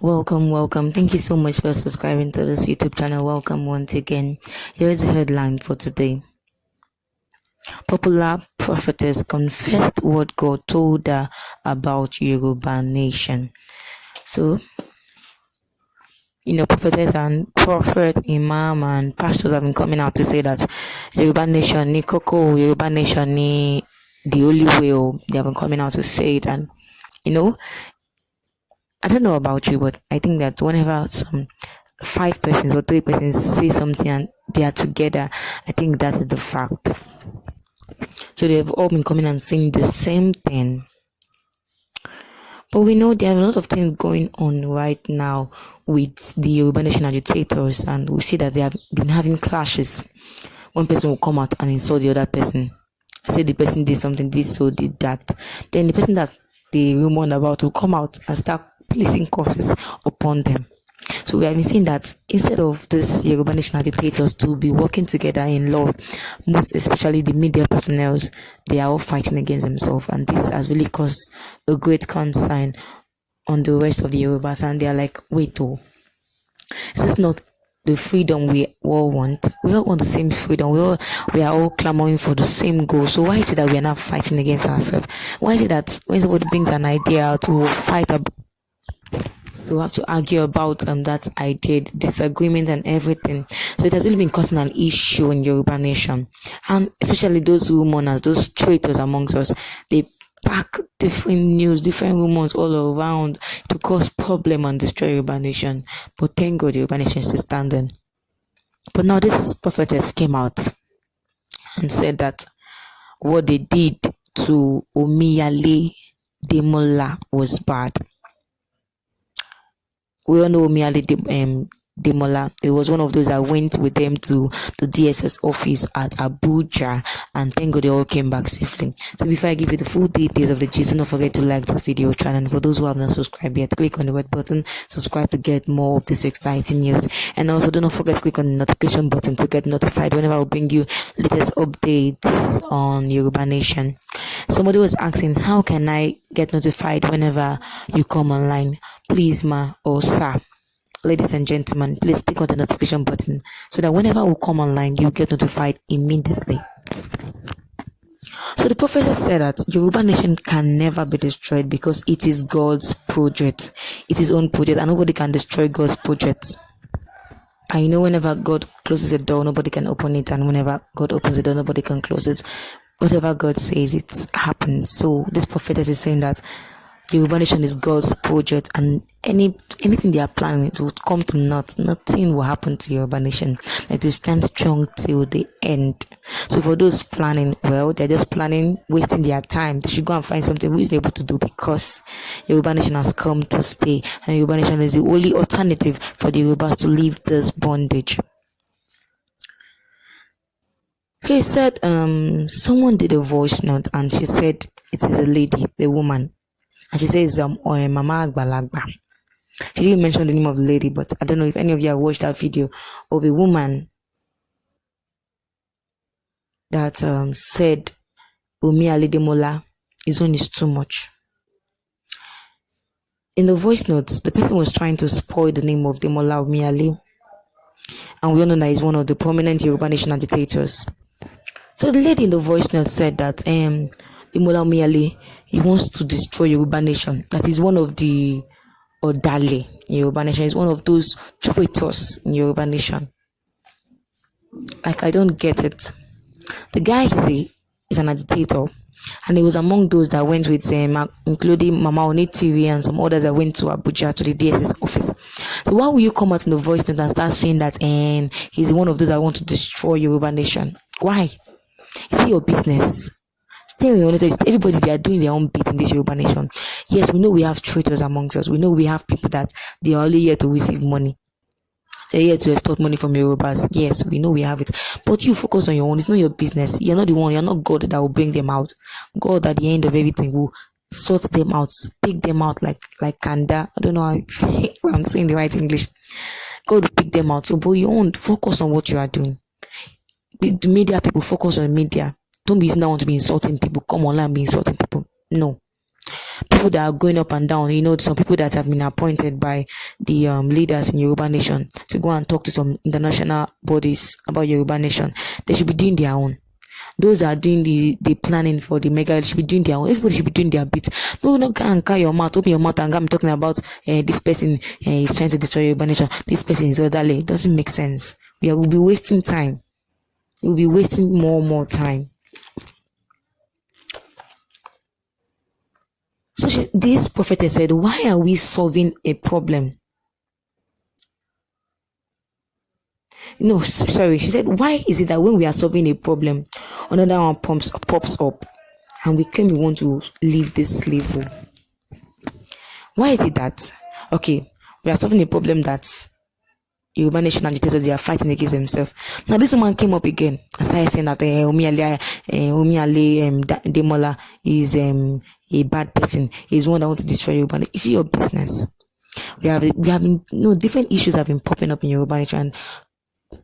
Welcome. Thank you so much for subscribing to this YouTube channel. Welcome once again. Here is the headline for today. Popular prophetess confessed what God told her about Yoruba nation. So, prophetess and prophet, imam and pastors have been coming out to say that Yoruba nation ni koko, Yoruba nation ni the only way. They have been coming out to say it, and I don't know about you, but I think that whenever some 5 persons or 3 persons say something and they are together, I think that is the fact. So they've all been coming and saying the same thing. But we know there are a lot of things going on right now with the Yoruba Nation agitators, and we see that they have been having clashes. One person will come out and insult the other person. Say the person did something, this, so did that. Then the person that they rumored about will come out and start placing curses upon them. So we have been seeing that instead of this Yoruba Nation agitators to be working together in love, most especially the media personnel, they are all fighting against themselves, and this has really caused a great concern on the rest of the Yorubas, and they are like, wait, is this not the freedom we all want? We all want the same freedom. We are all clamoring for the same goal. So why is it that we are not fighting against ourselves? Why is it that when somebody brings an idea out, we will fight we have to argue about that idea, disagreement and everything? So it has really been causing an issue in Yoruba nation, and especially those rumors, those traitors amongst us. They pack different news, different rumors all around to cause problem and destroy Yoruba nation. But thank God Yoruba nation is still standing. But now this prophetess came out and said that what they did to Umi Ali was bad. We all know Umi Ali Demola. It was one of those that went with them to the DSS office at Abuja, and thank God they all came back safely. So before I give you the full details of the gist, don't forget to like this video channel, and for those who have not subscribed yet, click on the red button, subscribe to get more of this exciting news, and also do not forget to click on the notification button to get notified whenever I will bring you latest updates on Yoruba Nation. Somebody was asking, how can I get notified whenever you come online? Please, ma or sir, ladies and gentlemen, please click on the notification button so that whenever we come online, you get notified immediately. So the prophet said that Yoruba nation can never be destroyed because it is God's project. It is his own project, and nobody can destroy God's project. I know whenever God closes a door, nobody can open it, and whenever God opens the door, nobody can close it. Whatever God says, it happens. So this prophetess is saying that Yoruba nation is God's project, and anything they are planning, it will come to naught. Nothing will happen to Yoruba nation. It will stand strong till the end. So for those planning, well, they're just planning, wasting their time. They should go and find something who is able to do, because Yoruba nation has come to stay, and Yoruba nation is the only alternative for the Yorubas to leave this bondage. She said someone did a voice note, and she said it is a lady, a woman. And she says, Mama Agbalagba. She didn't mention the name of the lady, but I don't know if any of you have watched that video of a woman that said, Umi Ali Demola, his own is too much. In the voice notes, the person was trying to spoil the name of Demola Umi Ali. And we all know that he's one of the prominent Yoruba nation agitators. So the lady in the voice note said that Demola Umi Ali, he wants to destroy Yoruba nation. That is one of the Odale in Yoruba nation. Is one of those traitors in Yoruba nation. Like, I don't get it. The guy is an agitator, and he was among those that went with including Mama Onitiri and some others that went to Abuja to the DSS office. So why will you come out in the voice note and start saying that he's one of those that want to destroy Yoruba nation? Why? Is it your business? Everybody, they are doing their own bit in this Yoruba nation. Yes, we know we have traitors amongst us. We know we have people that they are only here to receive money. They're here to extort money from Yorubas. Yes, we know we have it. But you focus on your own. It's not your business. You're not the one. You're not God that will bring them out. God at the end of everything will sort them out, pick them out like Kanda. I don't know if I'm saying the right English. God will pick them out. So, but you won't focus on what you are doing. The media people, focus on media. Don't be using that one to be insulting people. Come online and be insulting people. No. people that are going up and down. Some people that have been appointed by the leaders in Yoruba Nation to go and talk to some international bodies about Yoruba Nation. They should be doing their own. Those that are doing the planning for the mega should be doing their own. Everybody should be doing their bit. No, no, can't carry your mouth, open your mouth and I'm talking about this person is trying to destroy Yoruba Nation. This person is orderly. It doesn't make sense. We'll be wasting time. We'll be wasting more time. So this prophetess said, why are we solving a problem? No, sorry. She said, why is it that when we are solving a problem, another one pops up and we claim we want to leave this slavery? Why is it that, okay, we are solving a problem that Yoruba Nation agitators, they are fighting against themselves. Now this woman came up again and started saying that Umi Ali Demola is a bad person. He's one that wants to destroy Yoruba Nation. Is it your business? We have been, different issues have been popping up in Yoruba Nation, and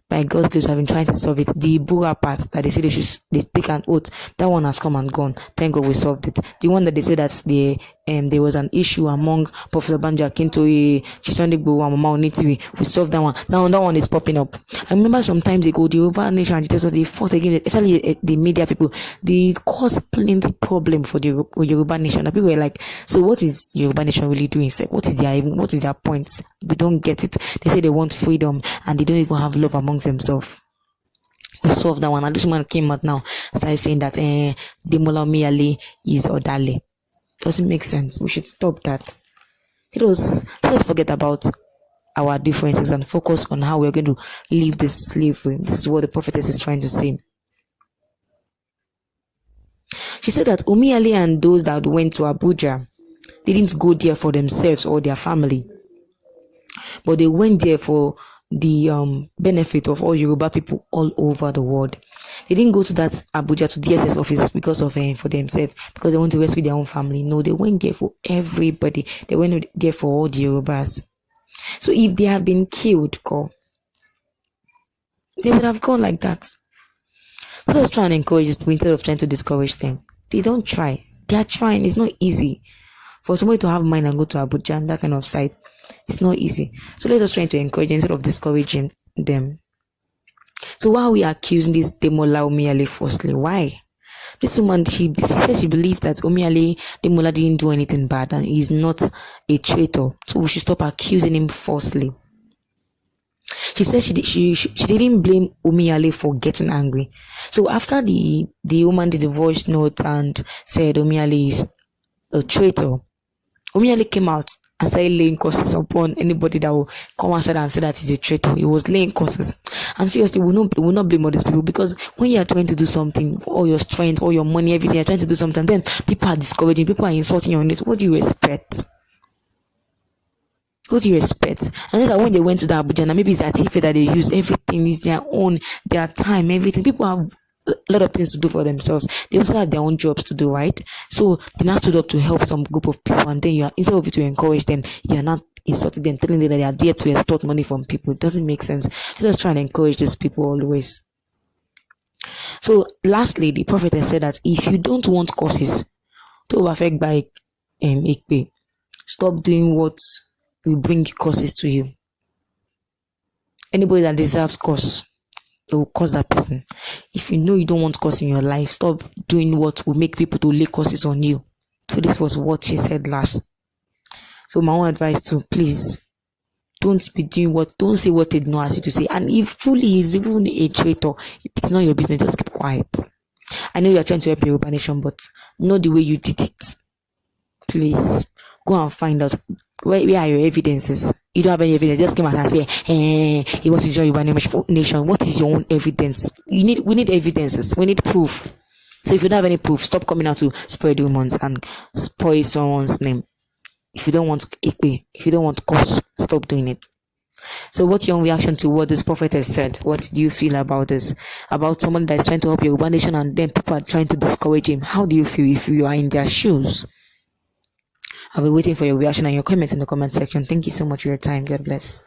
by God's grace, I've been trying to solve it. The Bura part that they say they take an oath, that one has come and gone. Thank God we solved it. The one that they say that there was an issue among Professor Banja Kintoye, Chisondegbo, and Mama Onitiwi, we solved that one. Now that one is popping up. I remember some times ago, the Yoruba Nation agitators, they fought against, especially the media people. They caused plenty problem for the Yoruba Nation. And people were like, so what is Yoruba Nation really doing? So what is their points? We don't get it. They say they want freedom and they don't even have love amongst themselves. We solved that one. And this man came out now, started saying that Demola Umi Ali is Odale. Doesn't make sense. We should stop that. Let us forget about our differences and focus on how we're going to leave this slavery. This is what the prophetess is trying to say. She said that Umi Ali and those that went to Abuja didn't go there for themselves or their family, but they went there for the benefit of all Yoruba people all over the world. They didn't go to that Abuja, to DSS office because of for themselves, because they want to rescue their own family. No, they went there for everybody. They went there for all the Yorubas. So if they have been killed, they would have gone like that. Let us try and encourage these people instead of trying to discourage them. They don't try. They are trying. It's not easy for somebody to have mind and go to Abuja and that kind of site. It's not easy. So let us try to encourage them instead of discouraging them. So why are we accusing this Demola Umi Ali falsely? Why? This woman, she says she believes that Umi Ali Demola didn't do anything bad and he's not a traitor. So we should stop accusing him falsely. She said she didn't blame Umi Ali for getting angry. So after the woman did the voice note and said Umi Ali is a traitor, Umi Ali came out and started laying curses upon anybody that will come outside and say that he's a traitor. He was laying curses. And seriously, we will not blame all these people, because when you are trying to do something, all your strength, all your money, everything, you're trying to do something, then people are discouraging, people are insulting you on it. What do you expect? What do you expect? And then that when they went to the Abuja, now maybe it's that if that they use, everything is their own, their time, everything. People have a lot of things to do for themselves. They also have their own jobs to do, right? So they now stood up to help some group of people, and then you are, instead of to encourage them, you are not insulting them, telling them that they are there to extort money from people. It doesn't make sense. Let us try and encourage these people always. So lastly, the prophet has said that if you don't want causes to affect by Ikpe, stop doing what will bring causes to you. Anybody that deserves cause, it will cause that person. If you know you don't want cause in your life, stop doing what will make people to lay causes on you. So this was what she said last. So my own advice to, please don't say what they don't ask you to say. And if truly he is even a traitor, it's not your business, just keep quiet. I know you are trying to help Yoruba Nation, but not the way you did it. Please go and find out where are your evidences. You don't have any evidence, just come out and say, he wants to join Yoruba Nation. What is your own evidence? We need evidences. We need proof. So if you don't have any proof, stop coming out to spread rumors and spoil someone's name. If you don't want Ikpe, if you don't want cause, stop doing it. So what's your own reaction to what this prophet has said? What do you feel about this? About someone that's trying to help Yoruba Nation and then people are trying to discourage him. How do you feel if you are in their shoes? I'll be waiting for your reaction and your comments in the comment section. Thank you so much for your time. God bless.